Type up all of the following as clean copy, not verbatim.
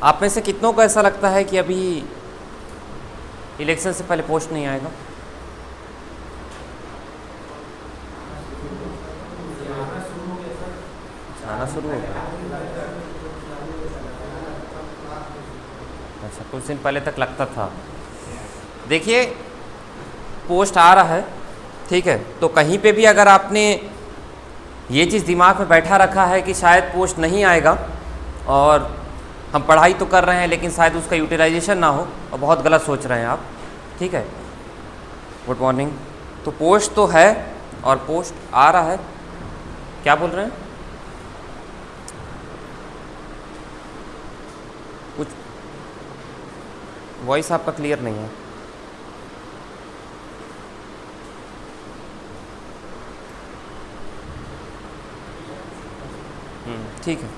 आप में से कितनों को ऐसा लगता है कि अभी इलेक्शन से पहले पोस्ट नहीं आएगा? आना शुरू हो गया। अच्छा, कुछ दिन पहले तक लगता था। देखिए, पोस्ट आ रहा है, ठीक है, तो कहीं पे भी अगर आपने ये चीज़ दिमाग में बैठा रखा है कि शायद पोस्ट नहीं आएगा और हम पढ़ाई तो कर रहे हैं लेकिन शायद उसका यूटिलाइजेशन ना हो, और बहुत गलत सोच रहे हैं आप, ठीक है। Good morning. तो पोस्ट तो है और पोस्ट आ रहा है। क्या बोल रहे हैं? कुछ वॉइस आपका क्लियर नहीं है। ठीक है,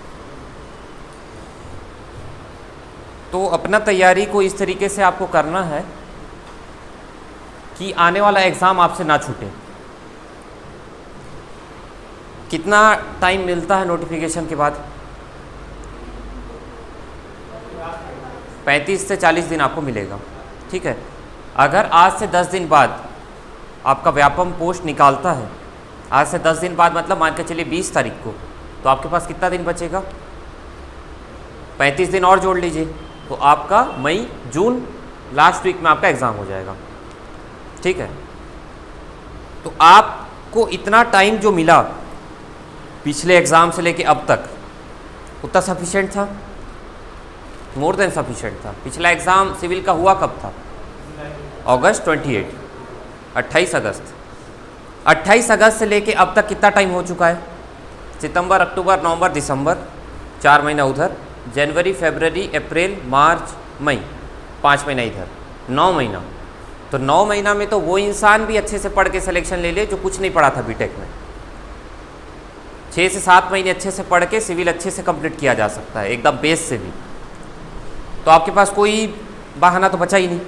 तो अपना तैयारी को इस तरीके से आपको करना है कि आने वाला एग्ज़ाम आपसे ना छूटे। कितना टाइम मिलता है नोटिफिकेशन के बाद? 35 से 40 दिन आपको मिलेगा, ठीक है। अगर आज से 10 दिन बाद आपका व्यापम पोस्ट निकालता है, आज से 10 दिन बाद मतलब मान के चलिए 20 तारीख को, तो आपके पास कितना दिन बचेगा? 35 दिन और जोड़ लीजिए, तो आपका मई जून लास्ट वीक में आपका एग्ज़ाम हो जाएगा, ठीक है। तो आपको इतना टाइम जो मिला पिछले एग्ज़ाम से लेके अब तक, उतना सफिशिएंट था? मोर देन सफिशिएंट था। पिछला एग्ज़ाम सिविल का हुआ कब था? अगस्त 28, 28 अगस्त। 28 अगस्त से लेके अब तक कितना टाइम हो चुका है? सितंबर, अक्टूबर, नवंबर, दिसंबर, 4 महीना उधर, जनवरी, फरवरी, अप्रैल, मार्च, मई, 5 महीना इधर, 9 महीना। तो 9 महीना में तो वो इंसान भी अच्छे से पढ़ के सिलेक्शन ले ले जो कुछ नहीं पढ़ा था बीटेक में। 6 से 7 महीने अच्छे से पढ़ के सिविल अच्छे से कंप्लीट किया जा सकता है, एकदम बेस से भी। तो आपके पास कोई बहाना तो बचा ही नहीं,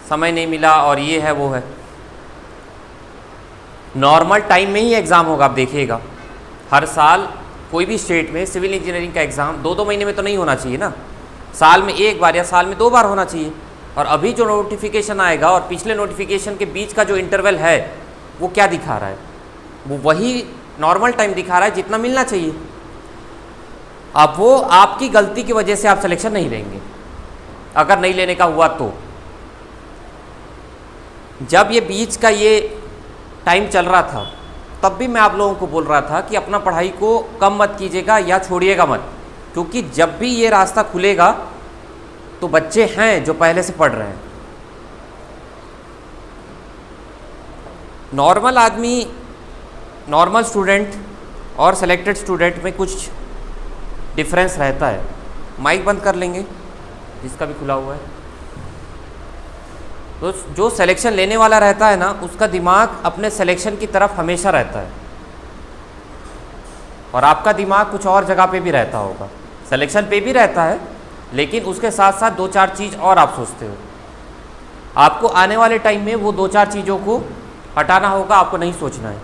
समय नहीं मिला और ये है वो है। नॉर्मल टाइम में ही एग्ज़ाम होगा, आप देखिएगा। हर साल कोई भी स्टेट में सिविल इंजीनियरिंग का एग्ज़ाम 2-2 महीने में तो नहीं होना चाहिए ना, साल में 1 बार या साल में 2 बार होना चाहिए। और अभी जो नोटिफिकेशन आएगा और पिछले नोटिफिकेशन के बीच का जो इंटरवल है वो क्या दिखा रहा है? वो वही नॉर्मल टाइम दिखा रहा है जितना मिलना चाहिए। अब वो आपकी गलती की वजह से आप सिलेक्शन नहीं लेंगे, अगर नहीं लेने का हुआ तो। जब ये बीच का ये टाइम चल रहा था तब भी मैं आप लोगों को बोल रहा था कि अपना पढ़ाई को कम मत कीजिएगा या छोड़िएगा मत, क्योंकि जब भी ये रास्ता खुलेगा तो बच्चे हैं जो पहले से पढ़ रहे हैं। नॉर्मल आदमी, नॉर्मल स्टूडेंट और सेलेक्टेड स्टूडेंट में कुछ डिफरेंस रहता है। माइक बंद कर लेंगे जिसका भी खुला हुआ है। तो जो सिलेक्शन लेने वाला रहता है ना, उसका दिमाग अपने सिलेक्शन की तरफ हमेशा रहता है, और आपका दिमाग कुछ और जगह पे भी रहता होगा। सिलेक्शन पे भी रहता है लेकिन उसके साथ साथ 2-4 चीज़ और आप सोचते हो। आपको आने वाले टाइम में वो 2-4 चीज़ों को हटाना होगा, आपको नहीं सोचना है।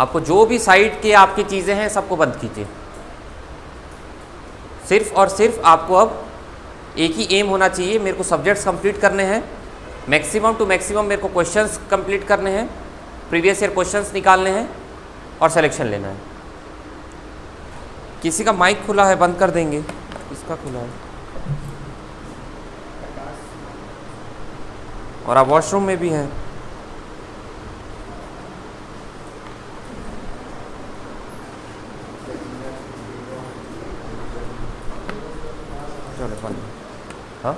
आपको जो भी साइड के आपकी चीज़ें हैं सबको बंद कीजिए। सिर्फ और सिर्फ आपको अब एक ही एम होना चाहिए, मेरे को सब्जेक्ट्स कंप्लीट करने हैं, मैक्सिमम टू मैक्सिमम मेरे को क्वेश्चंस कंप्लीट करने हैं, प्रीवियस ईयर क्वेश्चंस निकालने हैं और सिलेक्शन लेना है। किसी का माइक खुला है, बंद कर देंगे। इसका खुला है और आप वॉशरूम में भी हैं। चलो बंद। हाँ,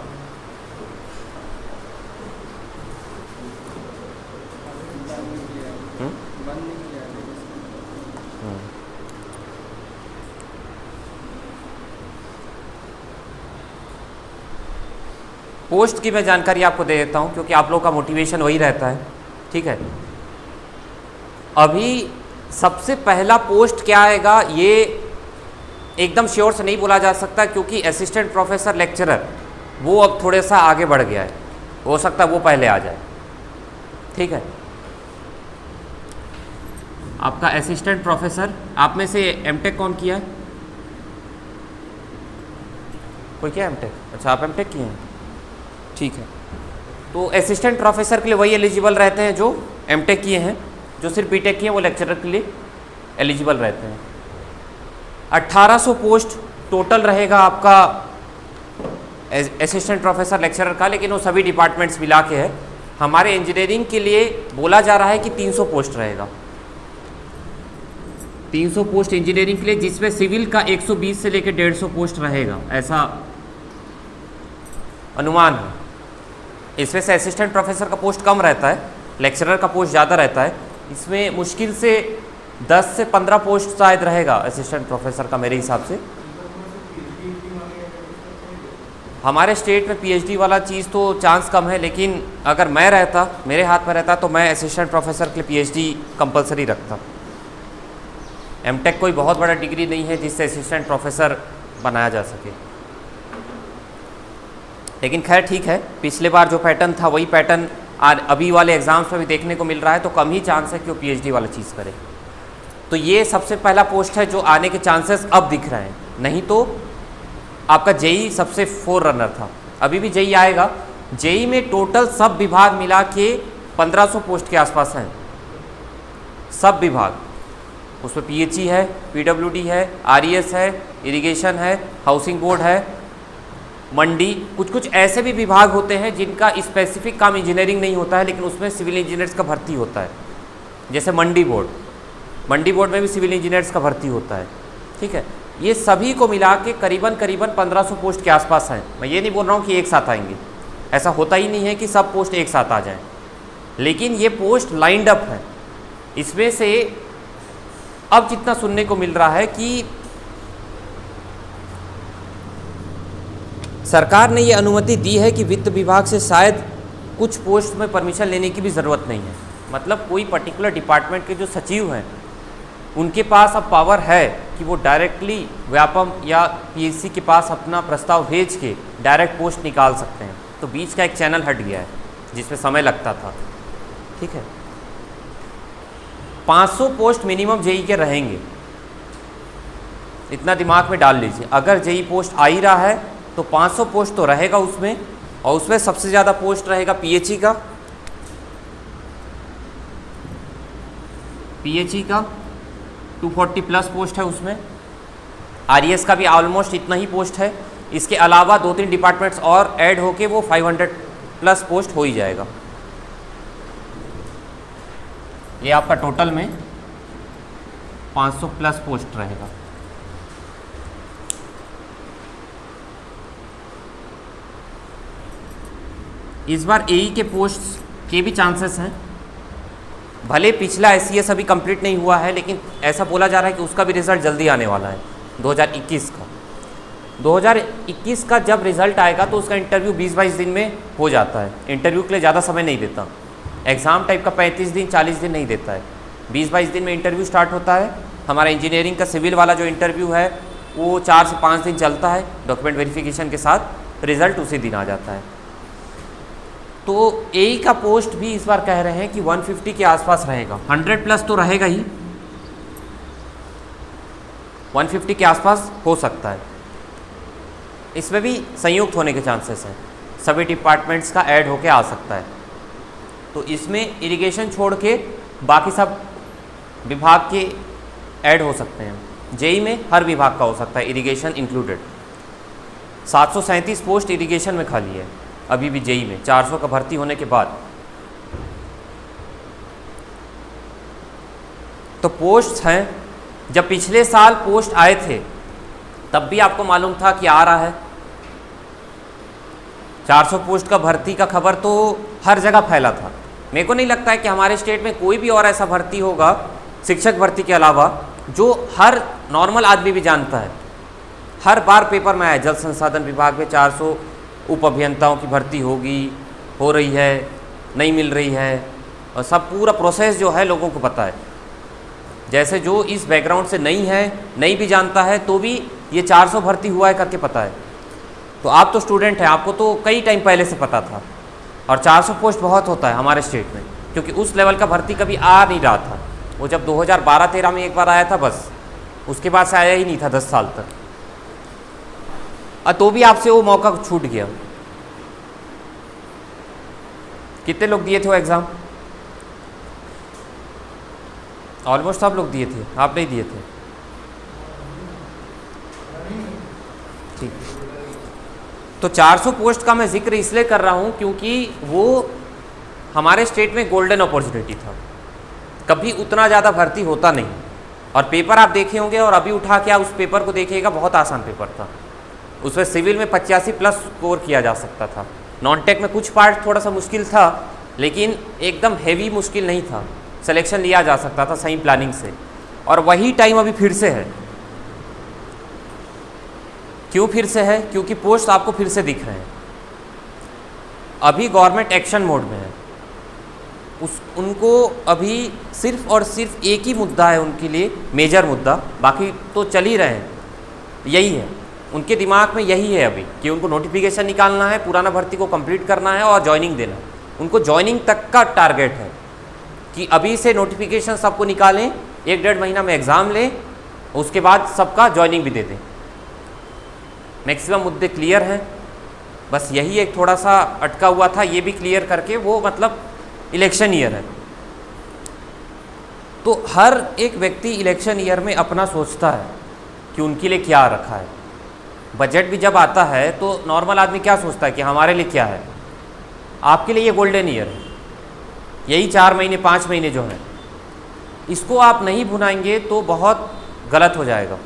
पोस्ट की मैं जानकारी आपको दे देता हूँ क्योंकि आप लोगों का मोटिवेशन वही रहता है, ठीक है। अभी सबसे पहला पोस्ट क्या आएगा ये एकदम श्योर से नहीं बोला जा सकता, क्योंकि असिस्टेंट प्रोफेसर लेक्चरर वो अब थोड़ा सा आगे बढ़ गया है, हो सकता है वो पहले आ जाए, ठीक है। आपका असिस्टेंट प्रोफेसर, आप में से एमटेक कौन किया है? कोई क्या एमटेक? अच्छा, आप एमटेक किए हैं, ठीक है। तो असिस्टेंट प्रोफेसर के लिए वही एलिजिबल रहते हैं जो एमटेक किए हैं, जो सिर्फ बीटेक किए हैं वो लेक्चरर के लिए एलिजिबल रहते हैं। 1800 पोस्ट टोटल रहेगा आपका असिस्टेंट प्रोफेसर लेक्चरर का, लेकिन वो सभी डिपार्टमेंट्स मिला के है। हमारे इंजीनियरिंग के लिए बोला जा रहा है कि 300 पोस्ट रहेगा, 300 पोस्ट इंजीनियरिंग के लिए, जिसमें सिविल का 120 से लेकर 150 पोस्ट रहेगा, ऐसा अनुमान है। इसमें से असिस्टेंट प्रोफेसर का पोस्ट कम रहता है, लेक्चरर का पोस्ट ज़्यादा रहता है। इसमें मुश्किल से 10 से 15 पोस्ट शायद रहेगा असिस्टेंट प्रोफेसर का मेरे हिसाब से। हमारे स्टेट में पीएचडी वाला चीज़ तो चांस कम है, लेकिन अगर मैं रहता, मेरे हाथ में रहता, तो मैं असिस्टेंट प्रोफेसर के लिए पीएचडी कंपलसरी रखता। एमटेक कोई बहुत बड़ा डिग्री नहीं है जिससे असिस्टेंट प्रोफेसर बनाया जा सके। लेकिन खैर ठीक है, पिछले बार जो पैटर्न था वही पैटर्न अभी वाले एग्जाम्स में भी देखने को मिल रहा है, तो कम ही चांस है कि वो पीएचडी वाला चीज़ करे। तो ये सबसे पहला पोस्ट है जो आने के चांसेस अब दिख रहे हैं, नहीं तो आपका जेई सबसे फोर रनर था। अभी भी जेई आएगा। जेई में टोटल सब विभाग मिला के 1500 पोस्ट के आसपास हैं, सब विभाग। उसमें पीएचई है, पीडब्ल्यूडी है, आरईएस है, इरिगेशन है, हाउसिंग बोर्ड है, मंडी, कुछ कुछ ऐसे भी विभाग होते हैं जिनका स्पेसिफिक काम इंजीनियरिंग नहीं होता है, लेकिन उसमें सिविल इंजीनियर्स का भर्ती होता है। जैसे मंडी बोर्ड में भी सिविल इंजीनियर्स का भर्ती होता है, ठीक है। ये सभी को मिला के करीबन 1500 पोस्ट के आसपास हैं। मैं ये नहीं बोल रहा हूँ कि एक साथ आएंगे, ऐसा होता ही नहीं है कि सब पोस्ट एक साथ आ जाएं, लेकिन ये पोस्ट लाइंड अप है। इसमें से अब जितना सुनने को मिल रहा है कि सरकार ने ये अनुमति दी है कि वित्त विभाग से शायद कुछ पोस्ट में परमिशन लेने की भी ज़रूरत नहीं है। मतलब कोई पर्टिकुलर डिपार्टमेंट के जो सचिव हैं उनके पास अब पावर है कि वो डायरेक्टली व्यापम या पीएससी के पास अपना प्रस्ताव भेज के डायरेक्ट पोस्ट निकाल सकते हैं। तो बीच का एक चैनल हट गया है जिसमें समय लगता था, ठीक है। 500 पोस्ट मिनिमम जेई के रहेंगे, इतना दिमाग में डाल लीजिए। अगर जेई पोस्ट आ ही रहा है तो 500 पोस्ट तो रहेगा उसमें, और उसमें सबसे ज़्यादा पोस्ट रहेगा पीएचई का। पीएचई का 240 प्लस पोस्ट है उसमें। आरईएस का भी ऑलमोस्ट इतना ही पोस्ट है। इसके अलावा 2-3 डिपार्टमेंट्स और ऐड होके वो 500 प्लस पोस्ट हो ही जाएगा। ये आपका टोटल में 500 प्लस पोस्ट रहेगा। इस बार एई के पोस्ट के भी चांसेस हैं। भले पिछला एससीएस अभी कंप्लीट नहीं हुआ है, लेकिन ऐसा बोला जा रहा है कि उसका भी रिज़ल्ट जल्दी आने वाला है, 2021 का। 2021 का जब रिज़ल्ट आएगा तो उसका इंटरव्यू 20-22 दिन में हो जाता है। इंटरव्यू के लिए ज़्यादा समय नहीं देता, एग्ज़ाम टाइप का 35 दिन 40 दिन नहीं देता है, 20-22 दिन में इंटरव्यू स्टार्ट होता है। हमारा इंजीनियरिंग का सिविल वाला जो इंटरव्यू है वो 4 से 5 दिन चलता है डॉक्यूमेंट वेरिफिकेशन के साथ, रिज़ल्ट उसी दिन आ जाता है। तो एई का पोस्ट भी इस बार कह रहे हैं कि 150 के आसपास रहेगा। 100 प्लस तो रहेगा ही, 150 के आसपास हो सकता है। इसमें भी संयुक्त होने के चांसेस हैं, सभी डिपार्टमेंट्स का ऐड होके आ सकता है। तो इसमें इरिगेशन छोड़ के बाकी सब विभाग के ऐड हो सकते हैं। जेई में हर विभाग का हो सकता है, इरिगेशन इंक्लूडेड। 737 पोस्ट इरिगेशन में खाली है अभी भी जेई में, 400 का भर्ती होने के बाद। तो पोस्ट्स हैं, जब पिछले साल पोस्ट आए थे तब भी आपको मालूम था कि आ रहा है। 400 पोस्ट का भर्ती का खबर तो हर जगह फैला था। मेरे को नहीं लगता है कि हमारे स्टेट में कोई भी और ऐसा भर्ती होगा शिक्षक भर्ती के अलावा जो हर नॉर्मल आदमी भी जानता है। हर बार पेपर में आया, जल संसाधन विभाग में 400 उप अभियंताओं की भर्ती होगी, हो रही है, नहीं मिल रही है, और सब पूरा प्रोसेस जो है लोगों को पता है। जैसे जो इस बैकग्राउंड से नहीं भी जानता है तो भी ये 400 भर्ती हुआ है करके पता है। तो आप तो स्टूडेंट हैं, आपको तो कई टाइम पहले से पता था। और 400 पोस्ट बहुत होता है हमारे स्टेट में, क्योंकि उस लेवल का भर्ती कभी आ नहीं रहा था। वो जब 2012-13 में एक बार आया था बस, उसके बाद से आया ही नहीं था 10 साल तक। तो भी आपसे वो मौका छूट गया। कितने लोग दिए थे वो एग्ज़ाम? ऑलमोस्ट सब लोग दिए थे, आप नहीं दिए थे। ठीक, तो 400 पोस्ट का मैं जिक्र इसलिए कर रहा हूँ क्योंकि वो हमारे स्टेट में गोल्डन अपॉर्चुनिटी था। कभी उतना ज़्यादा भर्ती होता नहीं, और पेपर आप देखे होंगे और अभी उठा के आप उस पेपर को देखिएगा, बहुत आसान पेपर था। उसमें सिविल में 85+ स्कोर किया जा सकता था। नॉन टेक में कुछ पार्ट थोड़ा सा मुश्किल था, लेकिन एकदम हैवी मुश्किल नहीं था, सिलेक्शन लिया जा सकता था सही प्लानिंग से। और वही टाइम अभी फिर से है। क्यों फिर से है? क्योंकि पोस्ट आपको फिर से दिख रहे हैं। अभी गवर्नमेंट एक्शन मोड में है, उनको अभी सिर्फ और सिर्फ एक ही मुद्दा है उनके लिए, मेजर मुद्दा, बाकी तो चल ही रहे हैं। यही है उनके दिमाग में, यही है अभी कि उनको नोटिफिकेशन निकालना है, पुराना भर्ती को कंप्लीट करना है और ज्वाइनिंग देना है। उनको ज्वाइनिंग तक का टारगेट है कि अभी से नोटिफिकेशन सबको निकालें, 1-1.5 महीना में एग्ज़ाम लें, उसके बाद सबका ज्वाइनिंग भी दे दें। मैक्सिमम मुद्दे क्लियर हैं, बस यही एक थोड़ा सा अटका हुआ था, ये भी क्लियर करके वो मतलब इलेक्शन ईयर है, तो हर एक व्यक्ति इलेक्शन ईयर में अपना सोचता है कि उनके लिए क्या रखा है। बजट भी जब आता है तो नॉर्मल आदमी क्या सोचता है कि हमारे लिए क्या है। आपके लिए ये गोल्डन ईयर है, यही 4 महीने 5 महीने जो हैं, इसको आप नहीं भुनाएंगे तो बहुत गलत हो जाएगा।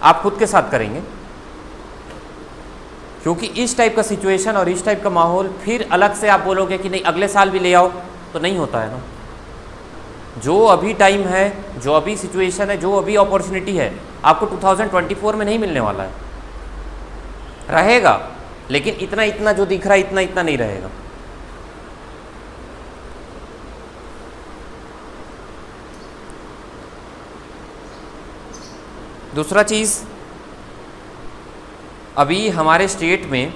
आप खुद के साथ करेंगे, क्योंकि इस टाइप का सिचुएशन और इस टाइप का माहौल फिर अलग से आप बोलोगे कि नहीं अगले साल भी ले आओ, तो नहीं होता है ना। जो अभी टाइम है, जो अभी सिचुएशन है, जो अभी अपॉर्चुनिटी है, आपको 2024 में नहीं मिलने वाला है। रहेगा, लेकिन इतना इतना जो दिख रहा है इतना इतना नहीं रहेगा। दूसरा चीज़, अभी हमारे स्टेट में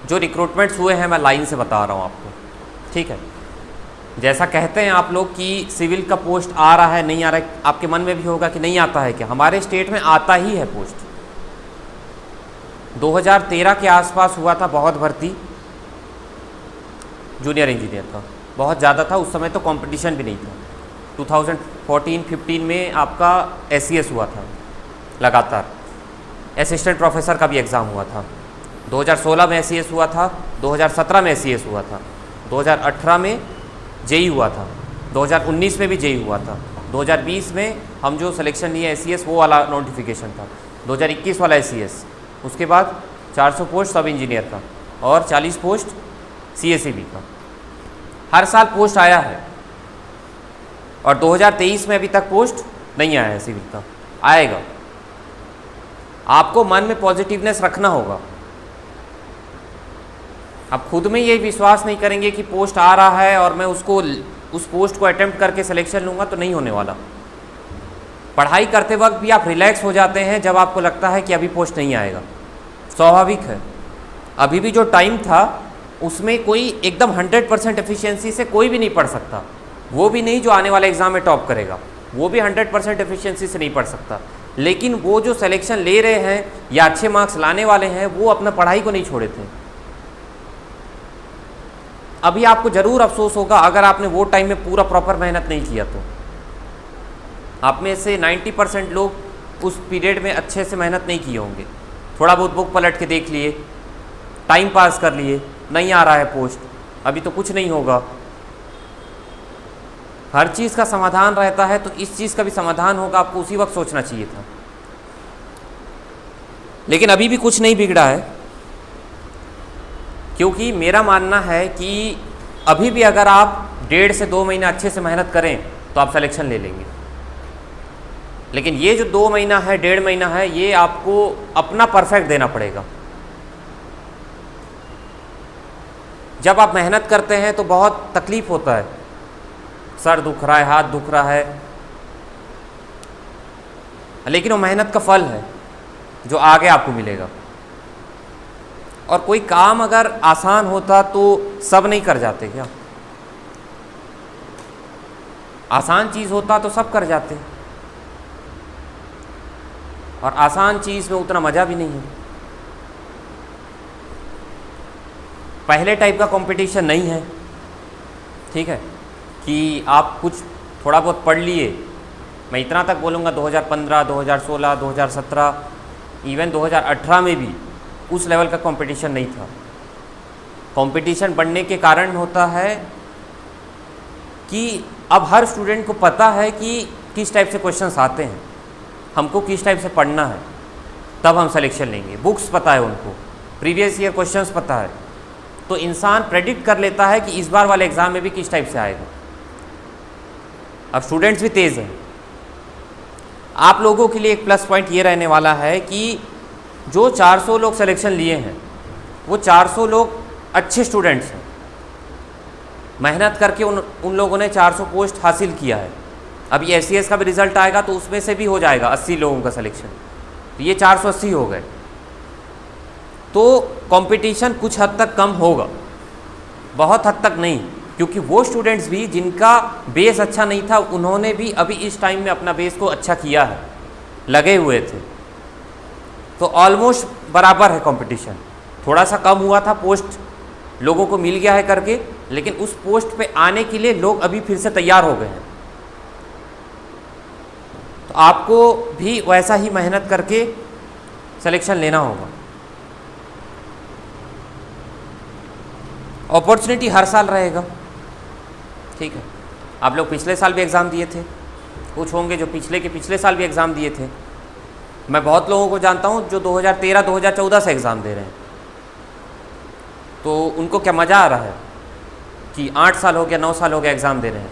जो रिक्रूटमेंट्स हुए हैं, मैं लाइन से बता रहा हूँ आपको, ठीक है। जैसा कहते हैं आप लोग कि सिविल का पोस्ट आ रहा है, नहीं आ रहा है, आपके मन में भी होगा कि नहीं आता है क्या। हमारे स्टेट में आता ही है पोस्ट। 2013 के आसपास हुआ था बहुत भर्ती जूनियर इंजीनियर का, बहुत ज़्यादा था। उस समय तो कंपटीशन भी नहीं था। 2014-15 में आपका SCS हुआ था लगातार, असिस्टेंट प्रोफेसर का भी एग्ज़ाम हुआ था। 2016 में SCS हुआ था, 2017 में SCS हुआ था, 2018 में JEE हुआ था, 2019 में भी JEE हुआ था, 2020 में हम जो सिलेक्शन लिए SCS वो वाला नोटिफिकेशन था, 2021 वाला SCS, उसके बाद 400 पोस्ट सब इंजीनियर का और 40 पोस्ट CSEB का। हर साल पोस्ट आया है, और 2023 में अभी तक पोस्ट नहीं आया है सिविल का। आएगा। आपको मन में पॉजिटिवनेस रखना होगा। आप खुद में ये विश्वास नहीं करेंगे कि पोस्ट आ रहा है और मैं उस पोस्ट को अटेम्प्ट करके सिलेक्शन लूँगा, तो नहीं होने वाला। पढ़ाई करते वक्त भी आप रिलैक्स हो जाते हैं जब आपको लगता है कि अभी पोस्ट नहीं आएगा, स्वाभाविक है। अभी भी जो टाइम था उसमें कोई एकदम 100% एफिशिएंसी से कोई भी नहीं पढ़ सकता। वो भी नहीं जो आने वाले एग्ज़ाम में टॉप करेगा, वो भी 100% एफिशिएंसी से नहीं पढ़ सकता। लेकिन वो जो सिलेक्शन ले रहे हैं या अच्छे मार्क्स लाने वाले हैं, वो अपना पढ़ाई को नहीं छोड़े थे। अभी आपको ज़रूर अफसोस होगा अगर आपने वो टाइम में पूरा प्रॉपर मेहनत नहीं किया तो। आप में से 90% लोग उस पीरियड में अच्छे से मेहनत नहीं किए होंगे। थोड़ा बहुत बुक पलट के देख लिए, टाइम पास कर लिए, नहीं आ रहा है पोस्ट, अभी तो कुछ नहीं होगा। हर चीज़ का समाधान रहता है, तो इस चीज़ का भी समाधान होगा, आपको उसी वक्त सोचना चाहिए था। लेकिन अभी भी कुछ नहीं बिगड़ा है, क्योंकि मेरा मानना है कि अभी भी अगर आप 1.5 से 2 महीने अच्छे से मेहनत करें तो आप सिलेक्शन ले लेंगे। लेकिन ये जो 2 महीना है, 1.5 महीना है, ये आपको अपना परफेक्ट देना पड़ेगा। जब आप मेहनत करते हैं तो बहुत तकलीफ होता है, सर दुख रहा है, हाथ दुख रहा है, लेकिन वो मेहनत का फल है जो आगे आपको मिलेगा। और कोई काम अगर आसान होता तो सब नहीं कर जाते क्या? आसान चीज़ होता तो सब कर जाते, और आसान चीज़ में उतना मज़ा भी नहीं है। पहले टाइप का कंपटीशन नहीं है, ठीक है, कि आप कुछ थोड़ा बहुत पढ़ लिए। मैं इतना तक बोलूँगा 2015, 2016, 2017, इवन 2018 में भी उस लेवल का कंपटीशन नहीं था। कंपटीशन बढ़ने के कारण होता है कि अब हर स्टूडेंट को पता है कि किस टाइप से क्वेश्चंस आते हैं, हमको किस टाइप से पढ़ना है, तब हम सिलेक्शन लेंगे। बुक्स पता है उनको, प्रीवियस ईयर क्वेश्चंस पता है, तो इंसान प्रेडिक्ट कर लेता है कि इस बार वाले एग्ज़ाम में भी किस टाइप से आएगा। अब स्टूडेंट्स भी तेज़ हैं। आप लोगों के लिए एक प्लस पॉइंट ये रहने वाला है कि जो 400 लोग सिलेक्शन लिए हैं वो 400 लोग अच्छे स्टूडेंट्स हैं, मेहनत करके उन लोगों ने 400 पोस्ट हासिल किया है। अभी SCS का भी रिज़ल्ट आएगा तो उसमें से भी हो जाएगा 80 लोगों का सिलेक्शन, तो ये 480 हो गए। तो कंपटीशन कुछ हद तक कम होगा, बहुत हद तक नहीं, क्योंकि वो स्टूडेंट्स भी जिनका बेस अच्छा नहीं था उन्होंने भी अभी इस टाइम में अपना बेस को अच्छा किया है, लगे हुए थे। तो ऑलमोस्ट बराबर है कंपटीशन। थोड़ा सा कम हुआ था, पोस्ट लोगों को मिल गया है करके, लेकिन उस पोस्ट पे आने के लिए लोग अभी फिर से तैयार हो गए हैं। तो आपको भी वैसा ही मेहनत करके सिलेक्शन लेना होगा। अपॉर्चुनिटी हर साल रहेगा, ठीक है। आप लोग पिछले साल भी एग्ज़ाम दिए थे, कुछ होंगे जो पिछले साल भी एग्ज़ाम दिए थे। मैं बहुत लोगों को जानता हूँ जो 2013, 2014 से एग्ज़ाम दे रहे हैं, तो उनको क्या मज़ा आ रहा है कि 8 साल हो गया, 9 साल हो गया एग्ज़ाम दे रहे हैं।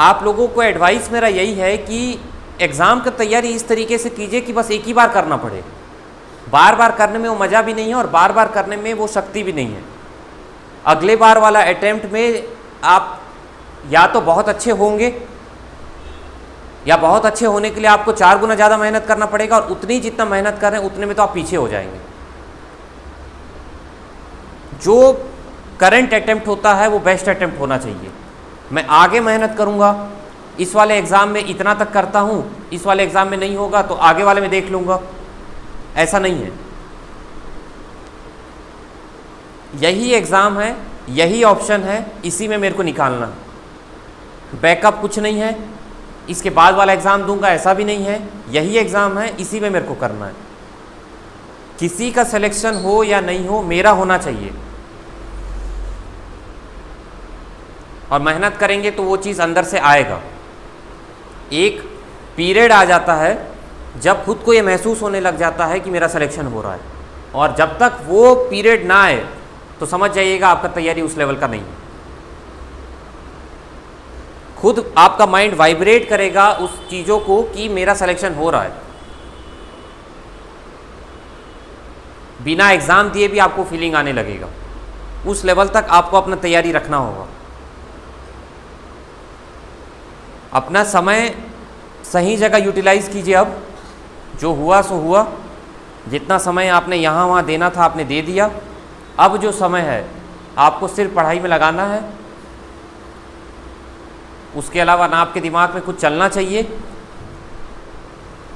आप लोगों को एडवाइस मेरा यही है कि एग्ज़ाम की तैयारी इस तरीके से कीजिए कि बस एक ही बार करना पड़े। बार बार करने में वो मज़ा भी नहीं है और बार बार करने में वो शक्ति भी नहीं है। अगले बार वाला अटेम्प्ट में आप या तो बहुत अच्छे होंगे या बहुत अच्छे होने के लिए आपको 4 गुना ज़्यादा मेहनत करना पड़ेगा, और उतनी जितना मेहनत कर रहे हैं उतने में तो आप पीछे हो जाएंगे। जो करंट अटेम्प्ट होता है वो बेस्ट अटेम्प्ट होना चाहिए। मैं आगे मेहनत करूँगा, इस वाले एग्ज़ाम में इतना तक करता हूँ, इस वाले एग्ज़ाम में नहीं होगा तो आगे वाले में देख लूँगा, ऐसा नहीं है। यही एग्ज़ाम है, यही ऑप्शन है, इसी में मेरे को निकालना है। बैकअप कुछ नहीं है, इसके बाद वाला एग्ज़ाम दूंगा ऐसा भी नहीं है, यही एग्ज़ाम है, इसी में मेरे को करना है। किसी का सिलेक्शन हो या नहीं हो, मेरा होना चाहिए। और मेहनत करेंगे तो वो चीज़ अंदर से आएगा। एक पीरियड आ जाता है जब खुद को ये महसूस होने लग जाता है कि मेरा सिलेक्शन हो रहा है, और जब तक वो पीरियड ना आए तो समझ जाइएगा आपका तैयारी उस लेवल का नहीं है। खुद आपका माइंड वाइब्रेट करेगा उस चीज़ों को कि मेरा सिलेक्शन हो रहा है। बिना एग्ज़ाम दिए भी आपको फीलिंग आने लगेगा। उस लेवल तक आपको अपना तैयारी रखना होगा। अपना समय सही जगह यूटिलाइज़ कीजिए। अब जो हुआ सो हुआ, जितना समय आपने यहाँ वहाँ देना था आपने दे दिया। अब जो समय है आपको सिर्फ पढ़ाई में लगाना है, उसके अलावा ना आपके दिमाग में कुछ चलना चाहिए,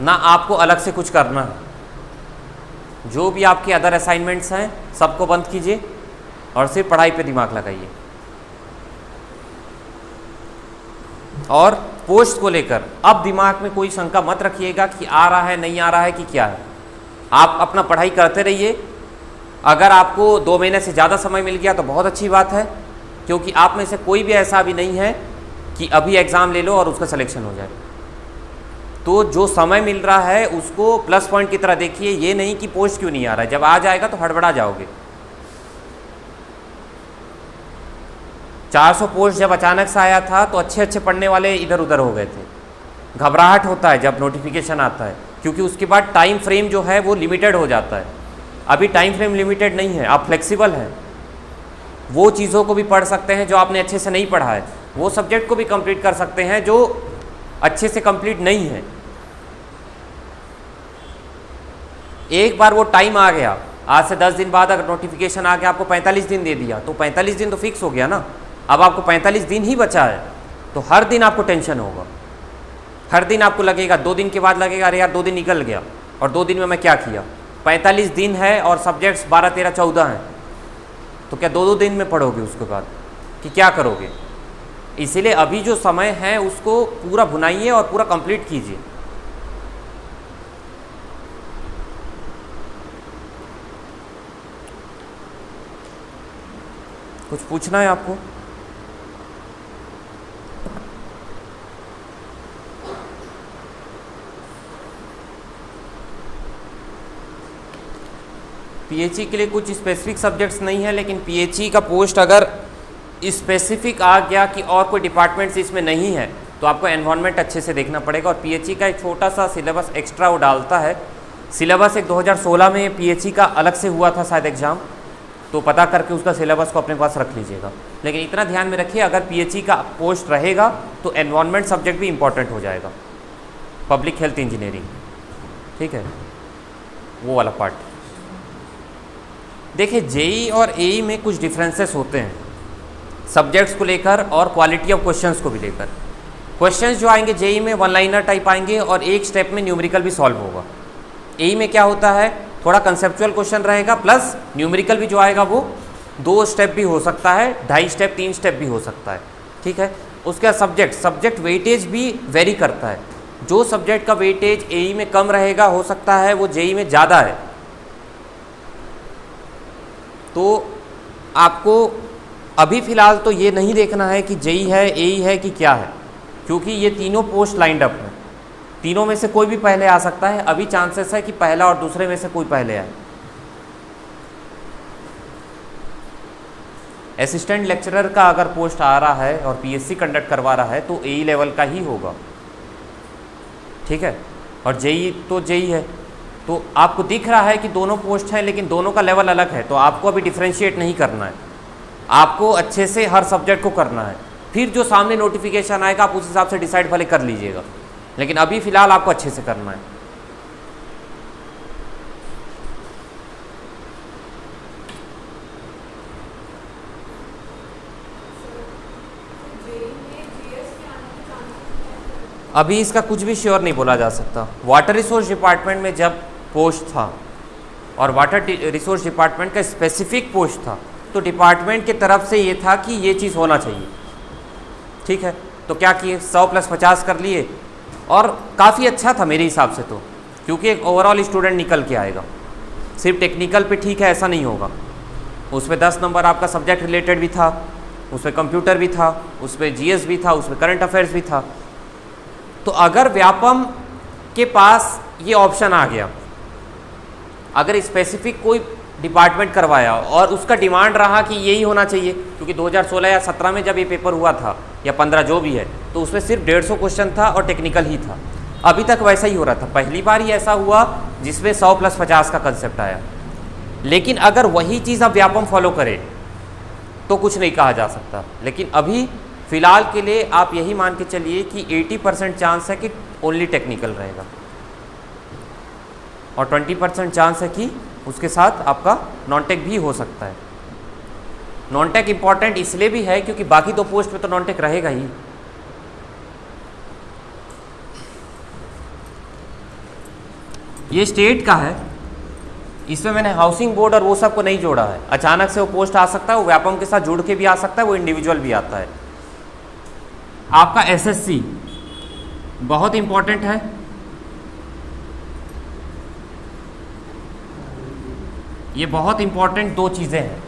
ना आपको अलग से कुछ करना है। जो भी आपके अदर असाइनमेंट्स हैं सबको बंद कीजिए और सिर्फ पढ़ाई पे दिमाग लगाइए। और पोस्ट को लेकर अब दिमाग में कोई शंका मत रखिएगा कि आ रहा है नहीं आ रहा है कि क्या है। आप अपना पढ़ाई करते रहिए। अगर आपको 2 महीने से ज़्यादा समय मिल गया तो बहुत अच्छी बात है, क्योंकि आप में से कोई भी ऐसा भी नहीं है कि अभी एग्ज़ाम ले लो और उसका सिलेक्शन हो जाए। तो जो समय मिल रहा है उसको प्लस पॉइंट की तरह देखिए। ये नहीं कि पोस्ट क्यों नहीं आ रहा है, जब आ जाएगा तो हड़बड़ा जाओगे। 400 पोस्ट जब अचानक से आया था तो अच्छे अच्छे पढ़ने वाले इधर उधर हो गए थे। घबराहट होता है जब नोटिफिकेशन आता है, क्योंकि उसके बाद टाइम फ्रेम जो है वो लिमिटेड हो जाता है। अभी टाइम फ्रेम लिमिटेड नहीं है, आप फ्लेक्सिबल हैं। वो चीज़ों को भी पढ़ सकते हैं जो आपने अच्छे से नहीं पढ़ा है, वो सब्जेक्ट को भी कंप्लीट कर सकते हैं जो अच्छे से कंप्लीट नहीं है। एक बार वो टाइम आ गया, आज से 10 दिन बाद अगर नोटिफिकेशन आ गया, आपको 45 दिन दे दिया तो 45 दिन तो फिक्स हो गया ना। अब आपको 45 दिन ही बचा है, तो हर दिन आपको टेंशन होगा। हर दिन आपको लगेगा, 2 दिन के बाद लगेगा अरे यार 2 दिन निकल गया और 2 दिन में मैं क्या किया। 45 दिन है और सब्जेक्ट्स 12, 13, 14 हैं, तो क्या 2-2 दिन में पढ़ोगे उसके बाद कि क्या करोगे? इसीलिए अभी जो समय है उसको पूरा भुनाइए और पूरा कंप्लीट कीजिए। कुछ पूछना है आपको? पीएचई के लिए कुछ स्पेसिफिक सब्जेक्ट्स नहीं है, लेकिन पीएचई का पोस्ट अगर स्पेसिफिक आ गया कि और कोई डिपार्टमेंट्स इसमें नहीं है तो आपको एनवायरनमेंट अच्छे से देखना पड़ेगा। और पीएचई का एक छोटा सा सिलेबस एक्स्ट्रा वो डालता है। सिलेबस एक 2016 में पीएचई का अलग से हुआ था शायद एग्ज़ाम, तो पता करके उसका सिलेबस को अपने पास रख लीजिएगा। लेकिन इतना ध्यान में रखिए, अगर पीएचई का पोस्ट रहेगा तो एनवायरनमेंट सब्जेक्ट भी इंपॉर्टेंट हो जाएगा, पब्लिक हेल्थ इंजीनियरिंग, ठीक है, वो वाला पार्ट। देखिए जेई और एई में कुछ डिफरेंसेस होते हैं सब्जेक्ट्स को लेकर और क्वालिटी ऑफ क्वेश्चंस को भी लेकर। क्वेश्चंस जो आएंगे जेई में वन लाइनर टाइप आएंगे और एक स्टेप में न्यूमेरिकल भी सॉल्व होगा। एई में क्या होता है, थोड़ा कंसेप्चुअल क्वेश्चन रहेगा प्लस न्यूमेरिकल भी जो आएगा वो 2 स्टेप भी हो सकता है, 2.5 स्टेप 3 स्टेप भी हो सकता है, ठीक है। उसका सब्जेक्ट वेटेज भी वेरी करता है। जो सब्जेक्ट का वेटेज एई में कम रहेगा हो सकता है वो जेई में ज़्यादा है। तो आपको अभी फ़िलहाल तो ये नहीं देखना है कि जेई है, एई है कि क्या है, क्योंकि ये तीनों पोस्ट लाइंड अप हैं। तीनों में से कोई भी पहले आ सकता है। अभी चांसेस है कि पहला और दूसरे में से कोई पहले आए। असिस्टेंट लेक्चरर का अगर पोस्ट आ रहा है और पीएससी कंडक्ट करवा रहा है तो एई लेवल का ही होगा, ठीक है। और जेई तो जेई है, तो आपको दिख रहा है कि दोनों पोस्ट हैं लेकिन दोनों का लेवल अलग है, तो आपको अभी डिफ्रेंशिएट नहीं करना है। आपको अच्छे से हर सब्जेक्ट को करना है, फिर जो सामने नोटिफिकेशन आएगा आप उस हिसाब से डिसाइड भले कर लीजिएगा, लेकिन अभी फ़िलहाल आपको अच्छे से करना है। अभी इसका कुछ भी श्योर नहीं बोला जा सकता। वाटर रिसोर्स डिपार्टमेंट में जब पोस्ट था और वाटर रिसोर्स डिपार्टमेंट का स्पेसिफिक पोस्ट था तो डिपार्टमेंट की तरफ से ये था कि ये चीज़ होना चाहिए, ठीक है। तो क्या किए, 100 + 50 कर लिए और काफ़ी अच्छा था मेरे हिसाब से, तो क्योंकि एक ओवरऑल स्टूडेंट निकल के आएगा। सिर्फ टेक्निकल पे ठीक है ऐसा नहीं होगा, उसमें 10 नंबर आपका सब्जेक्ट रिलेटेड भी था, उसमें कंप्यूटर भी था, उसमें जीएस भी था, उसमें करंट अफेयर्स भी था। तो अगर व्यापम के पास ये ऑप्शन आ गया, अगर स्पेसिफिक कोई डिपार्टमेंट करवाया और उसका डिमांड रहा कि यही होना चाहिए, क्योंकि 2016 या 17 में जब ये पेपर हुआ था या 15 जो भी है, तो उसमें सिर्फ 150 क्वेश्चन था और टेक्निकल ही था। अभी तक वैसा ही हो रहा था। पहली बार ही ऐसा हुआ जिसमें 100 + 50 का कंसेप्ट आया। लेकिन अगर वही चीज़ आप व्यापम फॉलो करें तो कुछ नहीं कहा जा सकता। लेकिन अभी फ़िलहाल के लिए आप यही मान के चलिए कि 80% चांस है कि ओनली टेक्निकल रहेगा और 20% चांस है कि उसके साथ आपका नॉन टेक भी हो सकता है। नॉन टेक इंपॉर्टेंट इसलिए भी है क्योंकि बाकी 2 पोस्ट में तो नॉन टेक रहेगा ही। ये स्टेट का है, इसमें मैंने हाउसिंग बोर्ड और वो सब को नहीं जोड़ा है। अचानक से वो पोस्ट आ सकता है, वो व्यापम के साथ जुड़ के भी आ सकता है, वो इंडिविजुअल भी आता है। आपका एसएससी बहुत इंपॉर्टेंट है। ये बहुत इंपॉर्टेंट 2 चीज़ें हैं।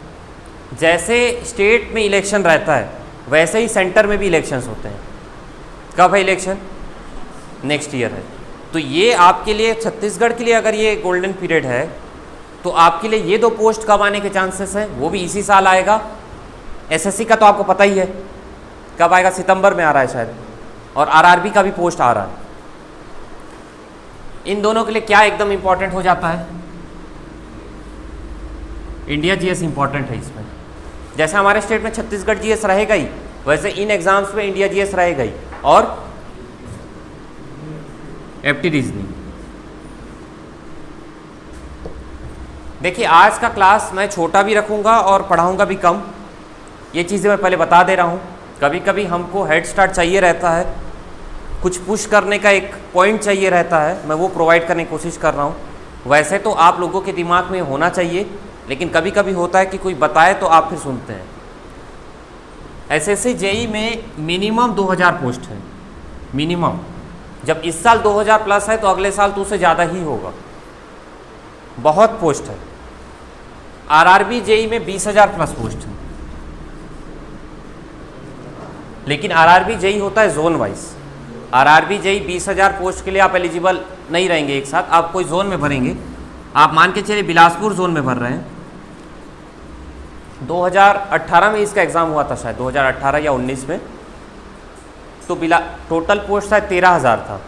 जैसे स्टेट में इलेक्शन रहता है वैसे ही सेंटर में भी इलेक्शंस होते हैं। कब है इलेक्शन? नेक्स्ट ईयर है। तो ये आपके लिए छत्तीसगढ़ के लिए अगर ये गोल्डन पीरियड है तो आपके लिए ये 2 पोस्ट कब आने के चांसेस हैं, वो भी इसी साल आएगा। एसएससी का तो आपको पता ही है कब आएगा, सितंबर में आ रहा है शायद, और आरआरबी का भी पोस्ट आ रहा है। इन दोनों के लिए क्या एकदम इंपॉर्टेंट हो जाता है? इंडिया जीएस इंपॉर्टेंट है इसमें। जैसे हमारे स्टेट में छत्तीसगढ़ जीएस रहेगा ही, वैसे इन एग्जाम्स में इंडिया जीएस रहेगा ही, और एप्टी रीजनिंग। देखिए आज का क्लास मैं छोटा भी रखूंगा और पढ़ाऊंगा भी कम। ये चीज़ें मैं पहले बता दे रहा हूँ। कभी कभी हमको हेड स्टार्ट चाहिए रहता है, कुछ पुश करने का एक पॉइंट चाहिए रहता है, मैं वो प्रोवाइड करने की कोशिश कर रहा हूँ। वैसे तो आप लोगों के दिमाग में होना चाहिए, लेकिन कभी कभी होता है कि कोई बताए तो आप फिर सुनते हैं। एसएससी जेई में मिनिमम 2000 पोस्ट है, मिनिमम। जब इस साल 2000 प्लस है तो अगले साल तो उससे ज़्यादा ही होगा, बहुत पोस्ट है। आरआरबी जेई में 20,000 प्लस पोस्ट है, लेकिन आरआरबी जेई होता है zone wise. RRB JE 20,000 post के लिए आप एलिजिबल नहीं रहेंगे एक साथ, आप कोई जोन में भरेंगे। आप मान के चलिए बिलासपुर जोन में भर रहे हैं। 2018 में इसका एग्ज़ाम हुआ था शायद, 2018 या 19 में, तो टोटल पोस्ट शायद 13,000 था,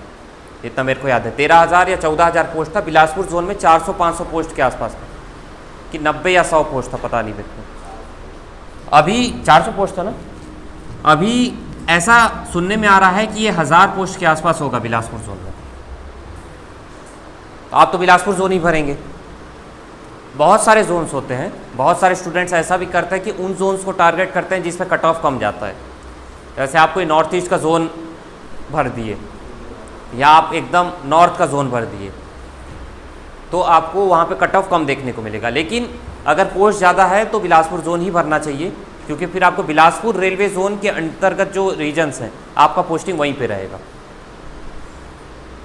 इतना मेरे को याद है। 13,000 या 14,000 पोस्ट था। बिलासपुर जोन में 400-500 पोस्ट के आसपास था, कि 90 या 100 पोस्ट था, पता नहीं मेरे को। अभी 400 पोस्ट था ना, अभी ऐसा सुनने में आ रहा है कि ये 1000 पोस्ट के आसपास होगा बिलासपुर जोन में। तो आप तो बिलासपुर जोन ही भरेंगे। बहुत सारे जोन्स होते हैं, बहुत सारे स्टूडेंट्स ऐसा भी करते हैं कि उन जोन्स को टारगेट करते हैं जिसमें कट ऑफ कम जाता है। जैसे आप कोई नॉर्थ ईस्ट का जोन भर दिए, या आप एकदम नॉर्थ का जोन भर दिए, तो आपको वहाँ पे कट ऑफ कम देखने को मिलेगा। लेकिन अगर पोस्ट ज़्यादा है तो बिलासपुर जोन ही भरना चाहिए, क्योंकि फिर आपको बिलासपुर रेलवे जोन के अंतर्गत जो रीजन्स हैं, आपका पोस्टिंग वहीं पे रहेगा।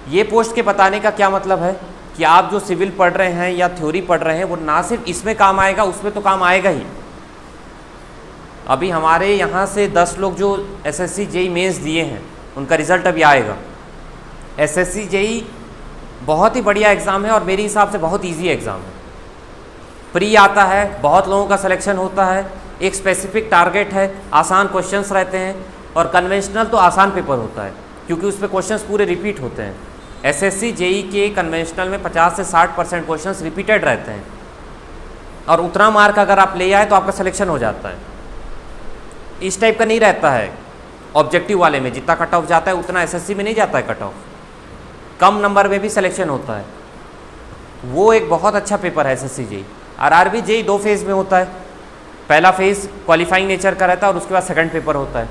ये पोस्ट के बताने का क्या मतलब है कि आप जो सिविल पढ़ रहे हैं या थ्योरी पढ़ रहे हैं, वो ना सिर्फ इसमें काम आएगा, उसमें तो काम आएगा ही। अभी हमारे यहाँ से 10 लोग जो एसएससी जेई मेंस दिए हैं, उनका रिज़ल्ट अभी आएगा। एसएससी जेई बहुत ही बढ़िया एग्ज़ाम है और मेरे हिसाब से बहुत ईजी एग्ज़ाम है। प्री आता है, बहुत लोगों का सिलेक्शन होता है, एक स्पेसिफिक टारगेट है, आसान क्वेश्चंस रहते हैं, और कन्वेंशनल तो आसान पेपर होता है क्योंकि उस पर क्वेश्चंस पूरे रिपीट होते हैं। एसएससी जेई के कन्वेंशनल में 50 से 60% क्वेश्चंस रिपीटेड रहते हैं, और उतना मार्क अगर आप ले आए तो आपका सिलेक्शन हो जाता है। इस टाइप का नहीं रहता है ऑब्जेक्टिव वाले में, जितना कट ऑफ जाता है उतना एसएससी में नहीं जाता है कट ऑफ, कम नंबर में भी सिलेक्शन होता है। वो एक बहुत अच्छा पेपर है SSC JE. RRB JE 2 phase में होता है। पहला फेज़ क्वालिफाइंग नेचर का रहता है, और उसके बाद सेकंड पेपर होता है।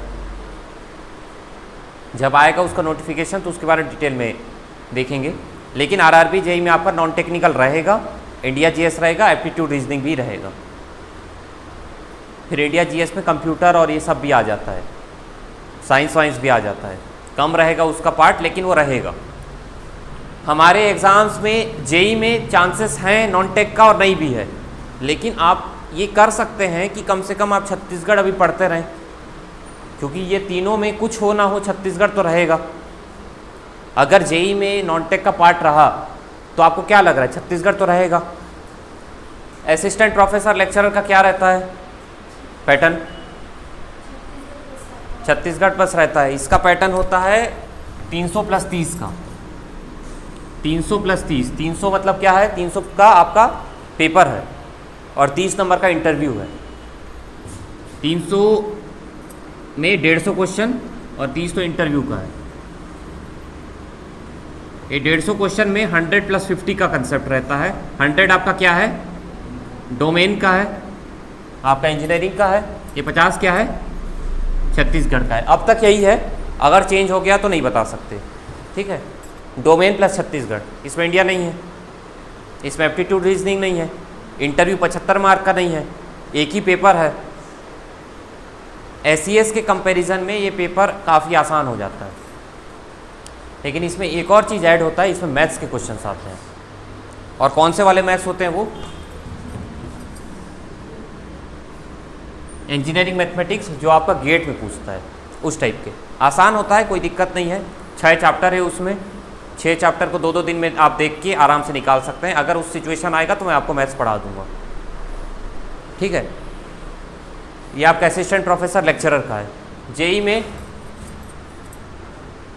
जब आएगा उसका नोटिफिकेशन तो उसके बारे में डिटेल में देखेंगे। लेकिन आरआरबी जेई में आपका नॉन टेक्निकल रहेगा, इंडिया जीएस रहेगा, एप्टीट्यूड रीजनिंग भी रहेगा। फिर इंडिया जीएस में कंप्यूटर और ये सब भी आ जाता है, साइंस वाइंस भी आ जाता है। कम रहेगा उसका पार्ट, लेकिन वो रहेगा। हमारे एग्ज़ाम्स में जेई में चांसेस हैं नॉन टेक का और नहीं भी है, लेकिन आप ये कर सकते हैं कि कम से कम आप छत्तीसगढ़ अभी पढ़ते रहें, क्योंकि ये तीनों में कुछ हो ना हो छत्तीसगढ़ तो रहेगा। अगर जेई में नॉन टेक का पार्ट रहा तो आपको क्या लग रहा है, छत्तीसगढ़ तो रहेगा। असिस्टेंट प्रोफेसर लेक्चरर का क्या रहता है पैटर्न, छत्तीसगढ़ प्लस रहता है। इसका पैटर्न होता है 300 + 30 का। 300 + 30, 300 मतलब क्या है, 300 का आपका पेपर है और 30 नंबर का इंटरव्यू है। 300 में 150 क्वेश्चन और 30 तो इंटरव्यू का है। ये 150 क्वेश्चन में 100 + 50 का कंसेप्ट रहता है। 100 आपका क्या है, डोमेन का है, आपका इंजीनियरिंग का है। ये 50 क्या है, छत्तीसगढ़ का है। अब तक यही है, अगर चेंज हो गया तो नहीं बता सकते, ठीक है। डोमेन प्लस छत्तीसगढ़, इसमें इंडिया नहीं है, इसमें एप्टीट्यूड रीजनिंग नहीं है, इंटरव्यू 75 मार्क का नहीं है, एक ही पेपर है। एसईएस के कंपैरिजन में ये पेपर काफ़ी आसान हो जाता है। लेकिन इसमें एक और चीज़ ऐड होता है, इसमें मैथ्स के क्वेश्चंस आते हैं। और कौन से वाले मैथ्स होते हैं वो, इंजीनियरिंग मैथमेटिक्स, जो आपका गेट में पूछता है, उस टाइप के। आसान होता है, कोई दिक्कत नहीं है। 6 चैप्टर है उसमें, 6 चैप्टर को 2-2 दिन में आप देख के आराम से निकाल सकते हैं। अगर उस सिचुएशन आएगा तो मैं आपको मैथ्स पढ़ा दूंगा, ठीक है। ये आपका असिस्टेंट प्रोफेसर लेक्चरर का है। जेई में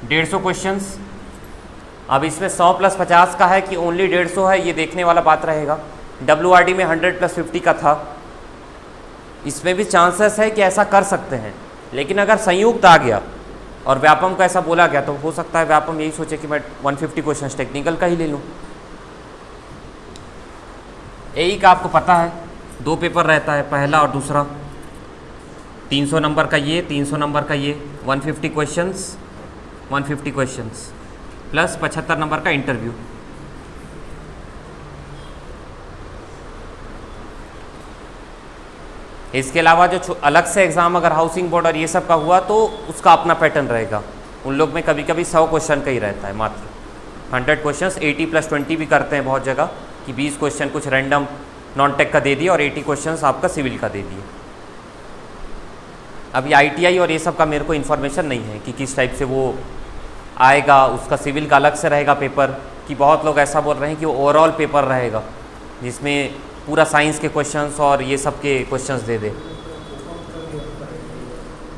150 क्वेश्चंस। अब इसमें 100 + 50 का है कि ओनली 150 है, ये देखने वाला बात रहेगा। WRD में 100 + 50 का था। इसमें भी चांसेस है कि ऐसा कर सकते हैं, लेकिन अगर संयुक्त आ गया और व्यापम को ऐसा बोला गया तो हो सकता है व्यापम यही सोचे कि मैं 150 क्वेश्चंस टेक्निकल का ही ले लूँ। एई का आपको पता है 2 पेपर रहता है, पहला और दूसरा। 300 नंबर का ये, 300 नंबर का ये, 150 क्वेश्चंस, 150 क्वेश्चंस प्लस 75 नंबर का इंटरव्यू। इसके अलावा जो अलग से एग्ज़ाम अगर हाउसिंग बोर्ड और ये सब का हुआ तो उसका अपना पैटर्न रहेगा। उन लोग में कभी कभी 100 क्वेश्चन का ही रहता है, मात्र 100 क्वेश्चंस 80+20 भी करते हैं बहुत जगह कि 20 क्वेश्चन कुछ रैंडम नॉन टेक का दे दिया और 80 क्वेश्चंस आपका सिविल का दे दिए। अभी ITI और ये सब का मेरे को इन्फॉर्मेशन नहीं है कि किस टाइप से वो आएगा, उसका सिविल का अलग से रहेगा पेपर, कि बहुत लोग ऐसा बोल रहे हैं कि वो ओवरऑल पेपर रहेगा जिसमें पूरा साइंस के क्वेश्चंस और ये सब के क्वेश्चंस दे दे।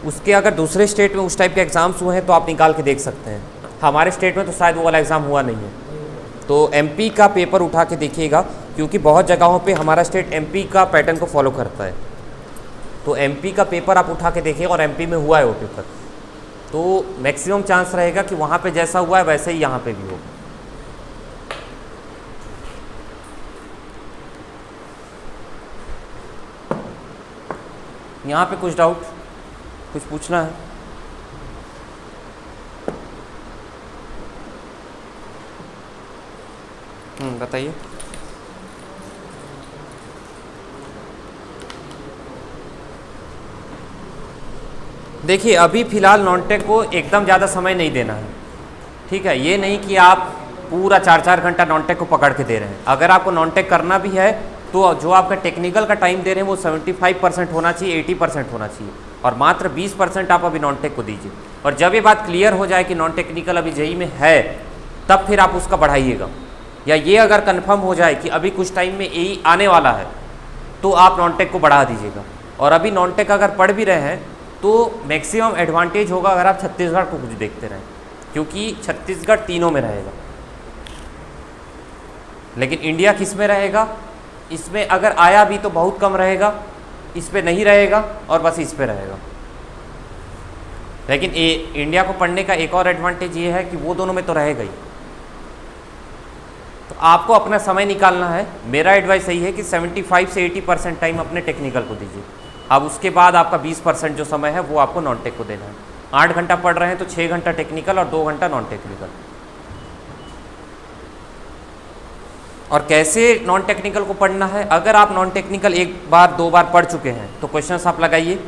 उसके अगर दूसरे स्टेट में उस टाइप के एग्ज़ाम्स हुए हैं तो आप निकाल के देख सकते हैं। हमारे स्टेट में तो शायद वो वाला एग्ज़ाम हुआ नहीं है, तो MP का पेपर उठा के देखिएगा, क्योंकि बहुत जगहों पे हमारा स्टेट MP का पैटर्न को फॉलो करता है। तो MP का पेपर आप उठा के देखिएगा और MP में हुआ है वो पेपर, तो मैक्सिमम चांस रहेगा कि वहाँ पे जैसा हुआ है वैसे ही यहाँ पे भी हो। यहाँ पे कुछ डाउट, कुछ पूछना है? बताइए। देखिए अभी फ़िलहाल नॉन-टेक को एकदम ज़्यादा समय नहीं देना है, ठीक है। ये नहीं कि आप पूरा 4-4 घंटा नॉन-टेक को पकड़ के दे रहे हैं। अगर आपको नॉन-टेक करना भी है तो जो आपका टेक्निकल का टाइम दे रहे हैं वो 75% होना चाहिए, 80% होना चाहिए, और मात्र 20% आप अभी नॉन-टेक को दीजिए। और जब ये बात क्लियर हो जाए कि नॉन टेक्निकल अभी JEE में है, तब फिर आप उसका बढ़ाइएगा। या ये अगर कंफर्म हो जाए कि अभी कुछ टाइम में AE आने वाला है तो आप नॉन-टेक को बढ़ा दीजिएगा। और अभी नॉन-टेक अगर पढ़ भी रहे हैं तो मैक्सिमम एडवांटेज होगा अगर आप छत्तीसगढ़ को कुछ देखते रहें, क्योंकि छत्तीसगढ़ तीनों में रहेगा। लेकिन इंडिया किस में रहेगा? इसमें अगर आया भी तो बहुत कम रहेगा, इस पे नहीं रहेगा और बस इस पे रहेगा। लेकिन इंडिया को पढ़ने का एक और एडवांटेज ये है कि वो दोनों में तो रहेगा ही। तो आपको अपना समय निकालना है। मेरा एडवाइस यही है कि 75 से 80% टाइम अपने टेक्निकल को दीजिए। अब उसके बाद आपका 20% जो समय है वो आपको नॉन-टेक को देना है। 8 घंटा पढ़ रहे हैं तो 6 घंटा टेक्निकल और 2 घंटा नॉन टेक्निकल। और कैसे नॉन टेक्निकल को पढ़ना है? अगर आप नॉन टेक्निकल 1 बार 2 बार पढ़ चुके हैं तो क्वेश्चंस आप लगाइए।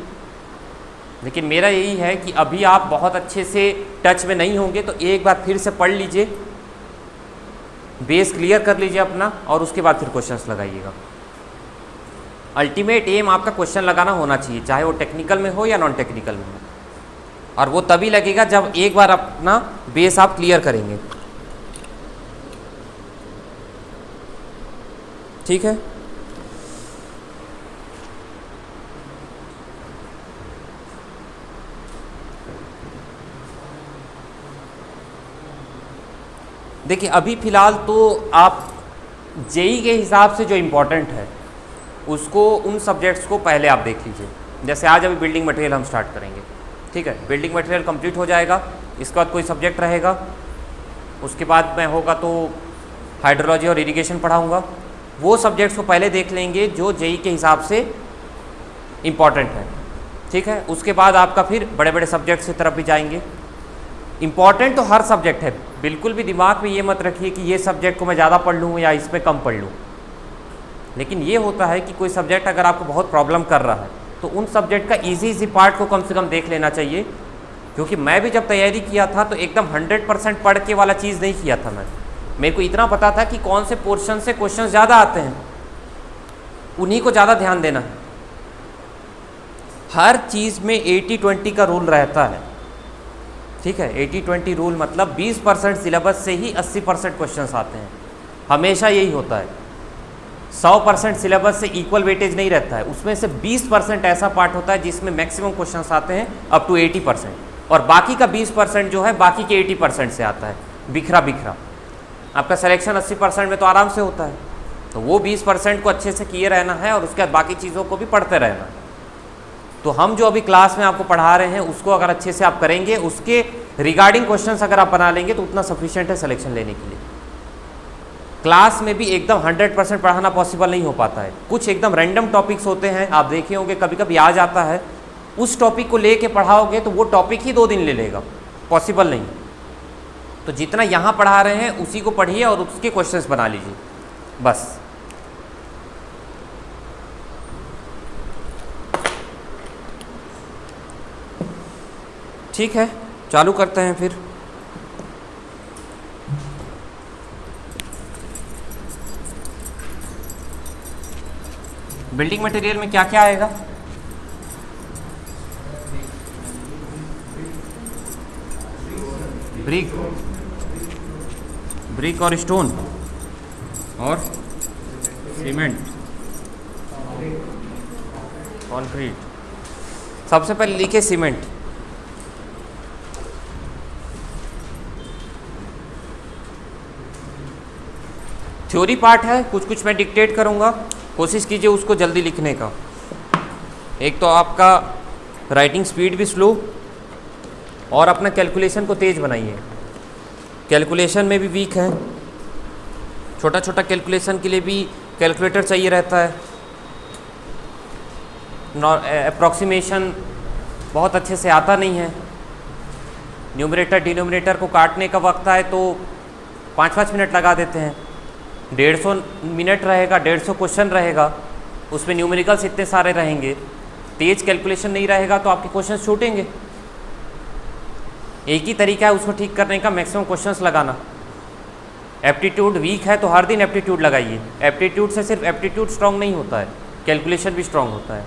लेकिन मेरा यही है कि अभी आप बहुत अच्छे से टच में नहीं होंगे तो एक बार फिर से पढ़ लीजिए, बेस क्लियर कर लीजिए अपना, और उसके बाद फिर क्वेश्चंस लगाइएगा। अल्टीमेट एम आपका क्वेश्चन लगाना होना चाहिए, चाहे वो टेक्निकल में हो या नॉन टेक्निकल में हो, और वो तभी लगेगा जब एक बार अपना बेस आप क्लियर करेंगे। ठीक है। देखिए अभी फ़िलहाल तो आप JEE के हिसाब से जो इम्पोर्टेंट है उसको, उन सब्जेक्ट्स को पहले आप देख लीजिए। जैसे आज अभी बिल्डिंग मटेरियल हम स्टार्ट करेंगे, ठीक है। बिल्डिंग मटेरियल कंप्लीट हो जाएगा, इसके बाद कोई सब्जेक्ट रहेगा, उसके बाद मैं होगा तो हाइड्रोलॉजी और इरिगेशन पढ़ाऊँगा। वो सब्जेक्ट्स को पहले देख लेंगे जो JEE के हिसाब से इम्पॉर्टेंट है, ठीक है। उसके बाद आपका फिर बड़े बड़े सब्जेक्ट्स की तरफ भी जाएंगे। इम्पॉर्टेंट तो हर सब्जेक्ट है, बिल्कुल भी दिमाग में ये मत रखिए कि ये सब्जेक्ट को मैं ज़्यादा पढ़ लूँ या इस पर कम पढ़ लूँ। लेकिन ये होता है कि कोई सब्जेक्ट अगर आपको बहुत प्रॉब्लम कर रहा है तो उन सब्जेक्ट का इजी पार्ट को कम से कम देख लेना चाहिए। क्योंकि मैं भी जब तैयारी किया था तो एकदम 100% पढ़ के वाला चीज़ नहीं किया था मैं। मेरे को इतना पता था कि कौन से पोर्शन से क्वेश्चन ज़्यादा आते हैं, उन्हीं को ज़्यादा ध्यान देना है। हर चीज़ में 80-20 का रूल रहता है, ठीक है। 80-20 रूल मतलब 20% सिलेबस से ही 80% क्वेश्चंस आते हैं, हमेशा यही होता है। 100% सिलेबस से इक्वल वेटेज नहीं रहता है, उसमें से 20% ऐसा पार्ट होता है जिसमें मैक्सिमम क्वेश्चंस आते हैं अप टू 80%, और बाकी का 20% जो है बाकी के 80% से आता है बिखरा बिखरा। आपका सिलेक्शन 80% में तो आराम से होता है, तो वो 20% को अच्छे से किए रहना है और उसके बाद बाकी चीज़ों को भी पढ़ते रहना है। तो हम जो अभी क्लास में आपको पढ़ा रहे हैं उसको अगर अच्छे से आप करेंगे, उसके रिगार्डिंग क्वेश्चंस अगर आप बना लेंगे तो उतना सफिशिएंट है सिलेक्शन लेने के लिए। क्लास में भी एकदम 100% पढ़ाना पॉसिबल नहीं हो पाता है। कुछ एकदम रैंडम टॉपिक्स होते हैं, आप देखे होंगे कभी कभी आ जाता है, उस टॉपिक को लेके पढ़ाओगे तो वो टॉपिक ही 2 दिन ले लेगा, पॉसिबल नहीं। तो जितना यहाँ पढ़ा रहे हैं उसी को पढ़िए और उसके क्वेश्चंस बना लीजिए बस। ठीक है, चालू करते हैं फिर। बिल्डिंग मटेरियल में क्या क्या आएगा? ब्रिक और स्टोन और सीमेंट, कंक्रीट। सबसे पहले लिखे सीमेंट। थ्योरी पार्ट है, कुछ कुछ मैं डिक्टेट करूंगा, कोशिश कीजिए उसको जल्दी लिखने का। एक तो आपका राइटिंग स्पीड भी स्लो, और अपना कैलकुलेशन को तेज़ बनाइए। कैलकुलेशन में भी वीक है, छोटा छोटा कैलकुलेशन के लिए भी कैलकुलेटर चाहिए रहता है। अप्रॉक्सीमेशन बहुत अच्छे से आता नहीं है। न्यूमरेटर डिनोमिनेटर को काटने का वक्त आए तो 5-5 मिनट लगा देते हैं। 150 मिनट रहेगा, 150 क्वेश्चन रहेगा, उसमें न्यूमेरिकल्स इतने सारे रहेंगे, तेज कैलकुलेशन नहीं रहेगा तो आपके क्वेश्चन छूटेंगे। एक ही तरीका है उसको ठीक करने का, मैक्सिमम क्वेश्चंस लगाना। एप्टीट्यूड वीक है तो हर दिन एप्टीट्यूड लगाइए। एप्टीट्यूड से सिर्फ एप्टीट्यूड स्ट्रांग नहीं होता है, कैलकुलेशन भी स्ट्रांग होता है।